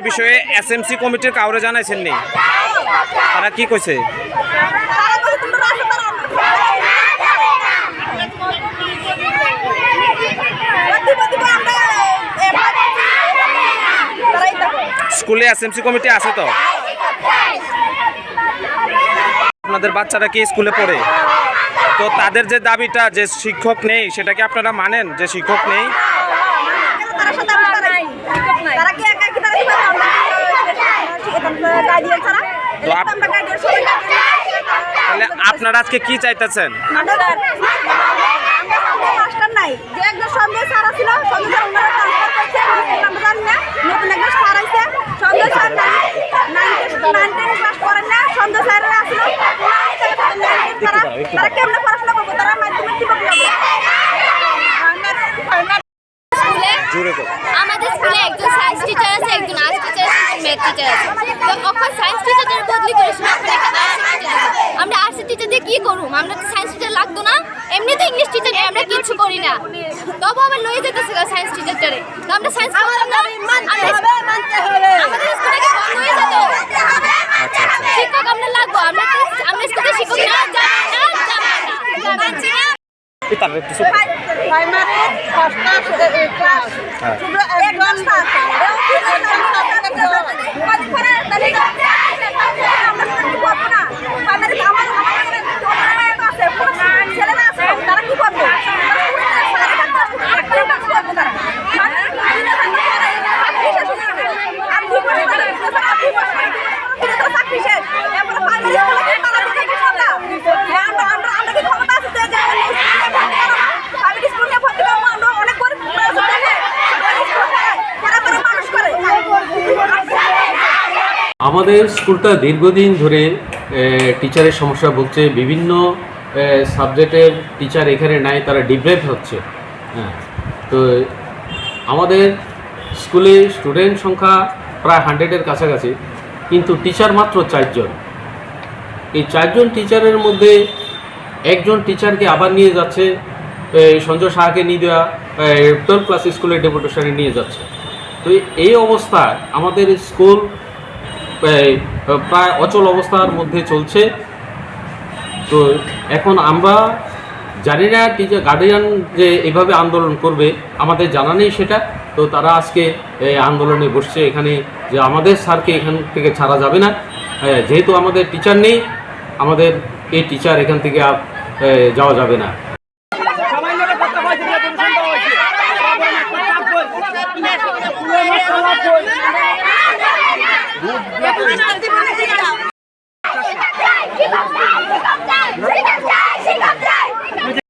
এই বিষয়ে এসএমসি কমিটির কাউরে জানাইছেন নি? তারা কি কইছে? স্কুলে এসএমসি কমিটি আছে তো? আপনাদের বাচ্চারা কি স্কুলে পড়ে? তো তাদের যে দাবিটা যে শিক্ষক নেই, সেটা কি আপনারা মানেন যে শিক্ষক নেই? তাহলে আপনারা আজকে কি চাইতেছেন? আমাদের স্কুলে একজন সায়েন্স টিচার আছে, একজন আর্টস টিচার আছে, একজন ম্যাথ টিচার আছে। তো অখন সায়েন্স টিচারের বদলি করেছিল, আমরা আর্টস টিচার দিয়ে কি করব? আমরা তো সায়েন্স টিচার লাগতো না, এমনিতে ইংলিশ টিচার নিয়ে আমরা কিছু করি না। তবু আবার লয়ে যেতেছে সায়েন্স টিচারটারে। তো আমরা সায়েন্স করতাম না, আমাদের স্কুলে কি বন্ধ হয়ে যেত? শিক্ষক আমরা লাগবো, আমরা স্কুলে শিক্ষক না জানি না। আমাদের স্কুলটা দীর্ঘদিন ধরে টিচারের সমস্যা ভুগছে। বিভিন্ন সাবজেক্টের টিচার এখানে নাই, তারা ডিপ্রাইভ হচ্ছে। হ্যাঁ, তো আমাদের স্কুলে স্টুডেন্ট সংখ্যা প্রায় 100-এর কাছাকাছি, কিন্তু টিচার মাত্র 4 জন। এই 4 জন টিচারের মধ্যে একজন টিচারকে আবার নিয়ে যাচ্ছে, সঞ্জয় শাহকে নিয়ে দেওয়া 12 ক্লাস স্কুলের ডেপুটেশনে নিয়ে যাচ্ছে। তো এই অবস্থায় আমাদের স্কুল প্রায় অচল অবস্থার মধ্যে চলছে। তো এখন আমরা জানি না টিচার গার্ডিয়ান যে এভাবে আন্দোলন করবে, আমাদের জানা নেই সেটা। তো তারা আজকে আন্দোলনে বসছে এখানে, যে আমাদের স্যারকে এখান থেকে ছাড়া যাবে না, যেহেতু আমাদের টিচার নেই, আমাদের এই টিচার এখান থেকে যাওয়া যাবে না।